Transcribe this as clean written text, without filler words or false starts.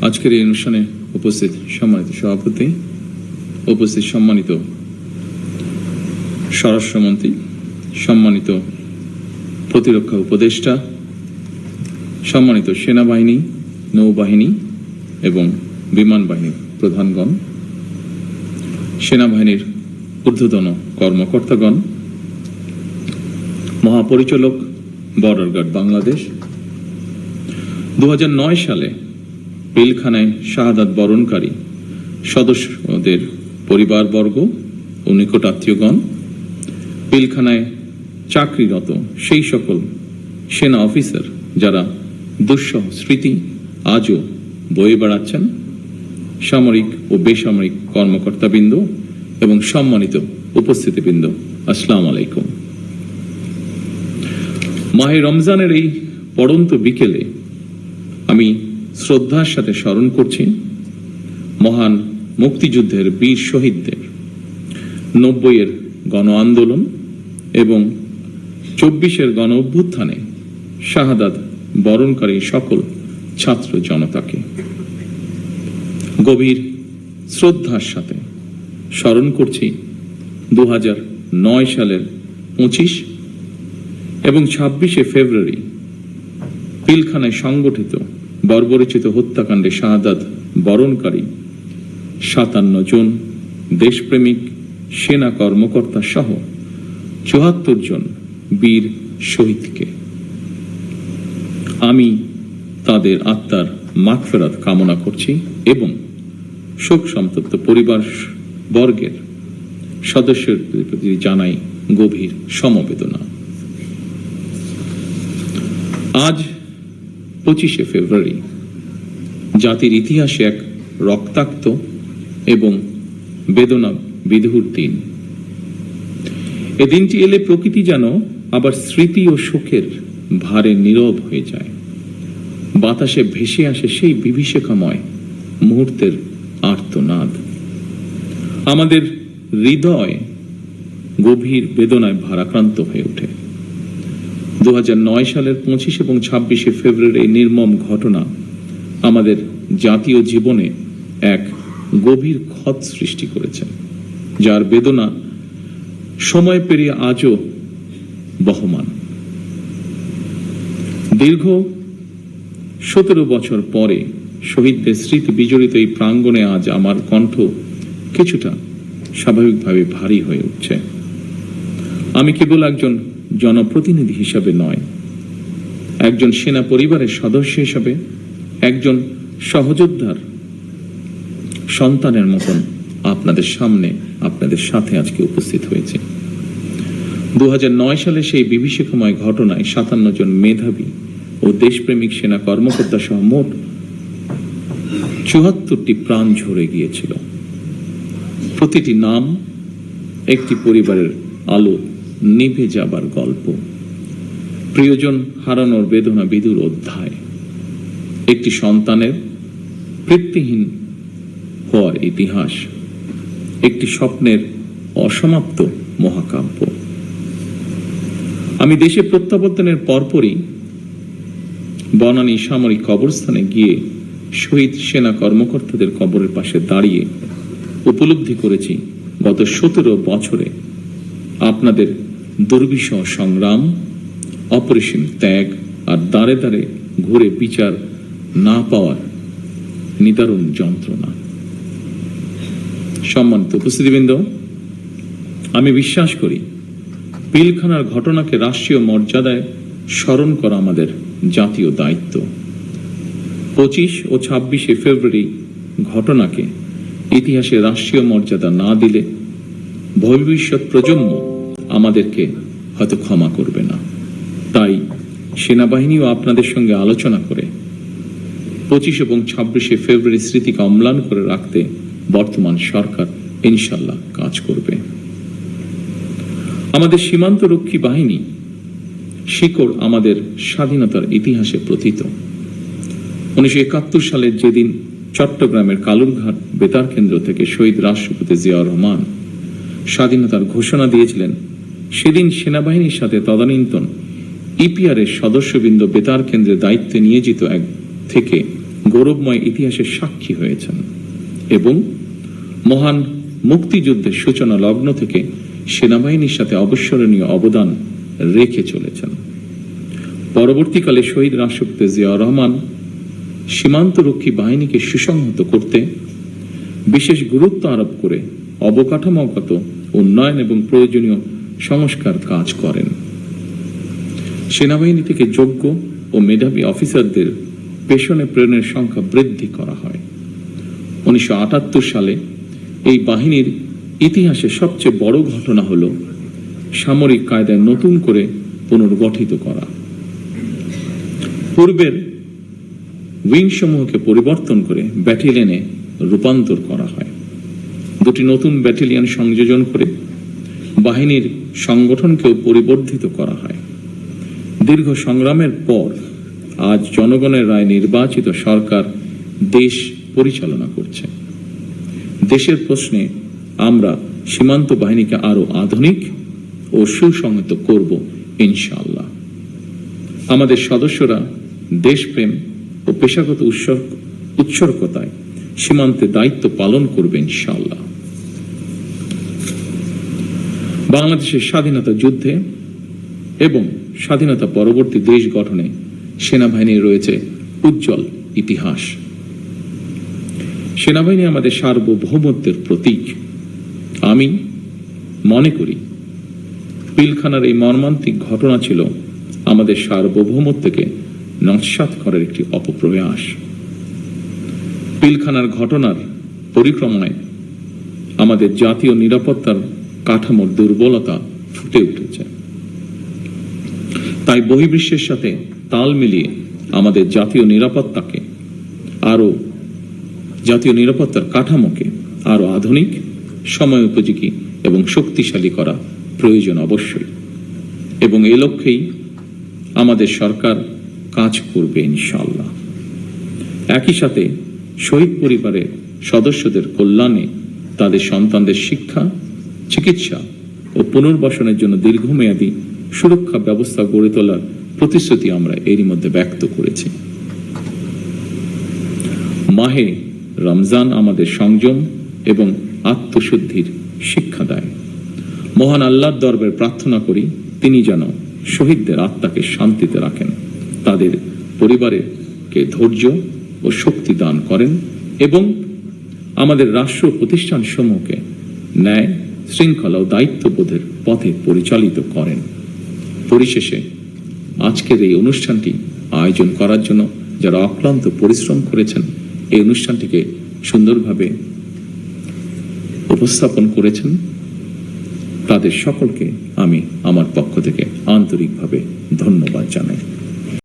আজকের এই অনুষ্ঠানে উপস্থিত সম্মানিত সভাপতি, উপস্থিত সম্মানিত স্বরাষ্ট্রমন্ত্রী, সম্মানিত প্রতিরক্ষা উপদেষ্টা, সম্মানিত সেনাবাহিনী, নৌবাহিনী এবং বিমান বাহিনীর প্রধানগণ, সেনাবাহিনীর ঊর্ধ্বতন কর্মকর্তাগণ, মহাপরিচালক, বর্ডার গার্ড বাংলাদেশ, 2009 সালে পিলখানায় শাহাদাত বরণকারী সদস্যদের পরিবারবর্গ ও নিকটাত্মীয়গণ, পিলখানায় চাকরিরত সেই সকল সেনা অফিসার যারা দুঃসহ স্মৃতি আজও বয়ে বেড়াচ্ছেন, সামরিক ও বেসামরিক কর্মকর্তাবৃন্দ এবং সম্মানিত উপস্থিতিবৃন্দ, আসসালামু আলাইকুম। মাহে রমজানের এই পড়ন্ত বিকেলে আমি শ্রদ্ধার সাথে স্মরণ করছি মহান মুক্তিযুদ্ধের বীর শহীদদের, 90-এর গণ আন্দোলন এবং 24-এর গণ অভ্যুত্থানে শাহাদাত বরণকারী সকল ছাত্র জনতাকে গভীর শ্রদ্ধার সাথে স্মরণ করছি 2009 সালের 25 এবং 26শে ফেব্রুয়ারি পিলখানায় সংগঠিত বর্বরোচিত হত্যাকাণ্ডে শাহাদাত বরণকারী 57 জন দেশপ্রেমিক সেনা কর্মকর্তা সহ 74 জন বীর শহীদকে। আমি তাদের আত্মার মাগফিরাত কামনা করছি এবং শোক সন্তপ্ত পরিবার বর্গের সদস্যদের প্রতি জানাই গভীর সমবেদনা। আজ 25শে ফেব্রুয়ারি জাতির ইতিহাসে এক রক্তাক্ত এবং বেদনা বিধুর দিন। এ দিনটি এলে প্রকৃতি যেন আবার স্মৃতি ও শোকের ভারে নীরব হয়ে যায়। বাতাসে ভেসে আসে সেই বিভীষিকাময় মুহূর্তের আর্তনাদ। আমাদের হৃদয় গভীর বেদনায় ভারাক্রান্ত হয়ে ওঠে। 2009 সালের 25 এবং 26শে ফেব্রুয়ারি নির্মম ঘটনা আমাদের জাতীয় জীবনে এক গভীর ক্ষত সৃষ্টি করেছে, যার বেদনা সময় পেরিয়ে আজও বহমান। দীর্ঘ 17 বছর পরে শহীদদের স্মৃতি বিজড়িত এই প্রাঙ্গণে আজ আমার কণ্ঠ কিছুটা স্বাভাবিকভাবে ভারী হয়ে উঠছে। আমি কেবল একজন জনপ্রতিনিধি হিসাবে নয়, একজন সেনা পরিবারের সদস্য হিসাবে, একজন সহযোদ্ধার সন্তানের মতন আপনাদের সামনে, আপনাদের সাথে আজকে উপস্থিত হয়েছে। 2009 সালে সেই বিভীষিকাময় ঘটনায় 57 জন মেধাবী ও দেশপ্রেমিক সেনা কর্মকর্তা সহ মোট 74টি প্রাণ ঝরে গিয়েছিল। প্রতিটি নাম একটি পরিবারের আলো নিভে যাবার গল্প, প্রিয়জন হারানোর বেদনা বিধুর অধ্যায়, একটি সন্তানের পিতৃহীন হওয়ার ইতিহাস, একটি স্বপ্নের অসমাপ্ত মহাকাব্য। আমি দেশে প্রত্যাবর্তনের পরপরই বনানী সামরিক কবরস্থানে গিয়ে শহীদ সেনা কর্মকর্তাদের কবরের পাশে দাঁড়িয়ে উপলব্ধি করেছি গত 17 বছরে আপনাদের দুর্বিষহ সংগ্রাম, অপরিসীম ত্যাগ আর দাঁড়ে দাঁড়ে ঘুরে বিচার না পাওয়ার নিদারুণ যন্ত্রণা। সম্মানিত উপস্থিতিবৃন্দ, আমি বিশ্বাস করি পিলখানার ঘটনাকে রাষ্ট্রীয় মর্যাদায় স্মরণ করা আমাদের জাতীয় দায়িত্ব। 25 ও 26শে ফেব্রুয়ারি ঘটনাকে ইতিহাসে রাষ্ট্রীয় মর্যাদা না দিলে ভবিষ্যৎ প্রজন্ম আমাদেরকে হয়তো ক্ষমা করবে না। তাই সেনাবাহিনীও আপনাদের সঙ্গে আলোচনা করে 25 এবং 26শে ফেব্রুয়ারি স্মৃতিকে অম্লান করে রাখতে বর্তমান সরকার ইনশাল্লাহ কাজ করবে। আমাদের সীমান্ত রক্ষী বাহিনী শিকড় আমাদের স্বাধীনতার ইতিহাসে প্রথিত। 1971 সালের যেদিন চট্টগ্রামের কালুরঘাট বেতার কেন্দ্র থেকে শহীদ রাষ্ট্রপতি জিয়াউর রহমান স্বাধীনতার ঘোষণা দিয়েছিলেন, সেদিন সেনাবাহিনীর সাথে তদানীন্তন ইপিআর এর সদস্যবৃন্দ বেতার কেন্দ্রের দায়িত্বে নিয়োজিত থেকে গৌরবময় ইতিহাসের সাক্ষী হয়েছেন এবং মহান মুক্তিযুদ্ধের সূচনা লগ্ন থেকে সেনাবাহিনীর সাথে অবিস্মরণীয় অবদান রেখে চলেছেন। পরবর্তীকালে শহীদ রাষ্ট্রপতি জিয়াউর রহমান সীমান্তরক্ষী বাহিনীকে সুসংহত করতে বিশেষ গুরুত্ব আরোপ করে অবকাঠামোগত উন্নয়ন এবং প্রয়োজনীয় সংস্কার কাজ করেন। সেনাবাহিনী থেকে যোগ্য ও মেধাবী অফিসারদের পেশনে প্রেরণের সংখ্যা বৃদ্ধি করা হয়। 1978 সালে এই বাহিনীর ইতিহাসে সবচেয়ে বড় ঘটনা হল সামরিক কায়দায় নতুন করে পুনর্গঠিত করা। পূর্বের উইং সমূহকে পরিবর্তন করে ব্যাটালিয়নে রূপান্তর করা হয়। দুটি নতুন ব্যাটালিয়ন সংযোজন করে বাহিনীর সংগঠনকেও পরিবর্ধিত করা হয়। দীর্ঘ সংগ্রামের পর আজ জনগণের রায় নির্বাচিত সরকার দেশ পরিচালনা করছে। দেশের প্রশ্নে আমরা সীমান্ত বাহিনীকে আরো আধুনিক ও সুসংহত করব ইনশাআল্লাহ। আমাদের সদস্যরা দেশপ্রেম ও পেশাগত উৎসর্গতায় সীমান্তে দায়িত্ব পালন করবে ইনশাআল্লাহ। বাংলাদেশের স্বাধীনতা যুদ্ধে এবং স্বাধীনতা পরবর্তী দেশ গঠনে সেনাবাহিনীর রয়েছে উজ্জ্বল ইতিহাস। সেনাবাহিনী আমাদের সার্বভৌমত্বের প্রতীক। আমি মনে করি পিলখানার এই মর্মান্তিক ঘটনা ছিল আমাদের সার্বভৌমত্বকে নস্যাৎ করার একটি অপপ্রয়াস। পিলখানার ঘটনার পরিক্রমায় আমাদের জাতীয় নিরাপত্তার কাঠামোর দুর্বলতা ফুটে উঠেছে। তাই বহির্বিশ্বের সাথে তাল মিলিয়ে আমাদের জাতীয় নিরাপত্তার কাঠামোকে আরো আধুনিক, সময় উপযোগী এবং শক্তিশালী করা প্রয়োজন অবশ্যই, এবং এ লক্ষ্যেই আমাদের সরকার কাজ করবে ইনশাআল্লাহ। একই সাথে শহীদ পরিবারের সদস্যদের কল্যাণে তাদের সন্তানদের শিক্ষা, চিকিৎসা ও পুনর্বাসনের জন্য দীর্ঘমেয়াদী সুরক্ষা ব্যবস্থা গড়ে তোলার প্রতিশ্রুতি আমরা এরই মধ্যে ব্যক্ত করেছি। মাহে রমজান আমাদের সংযম এবং আত্মশুদ্ধির শিক্ষা দেয়। মহান আল্লাহর দরবারে প্রার্থনা করি তিনি যেন শহীদদের আত্মাকে শান্তিতে রাখেন, তাদের পরিবারকে ধৈর্য ও শক্তি দান করেন এবং আমাদের রাষ্ট্র প্রতিষ্ঠান সমূহকে ন্যায়, শৃঙ্খলা ও দায়িত্ববোধের পথে পরিচালিত করেন। পরিশেষে আজকের এই অনুষ্ঠানটি আয়োজন করার জন্য যারা অক্লান্ত পরিশ্রম করেছেন, এই অনুষ্ঠানটিকে সুন্দরভাবে উপস্থাপন করেছেন, তাদের সকলকে আমি আমার পক্ষ থেকে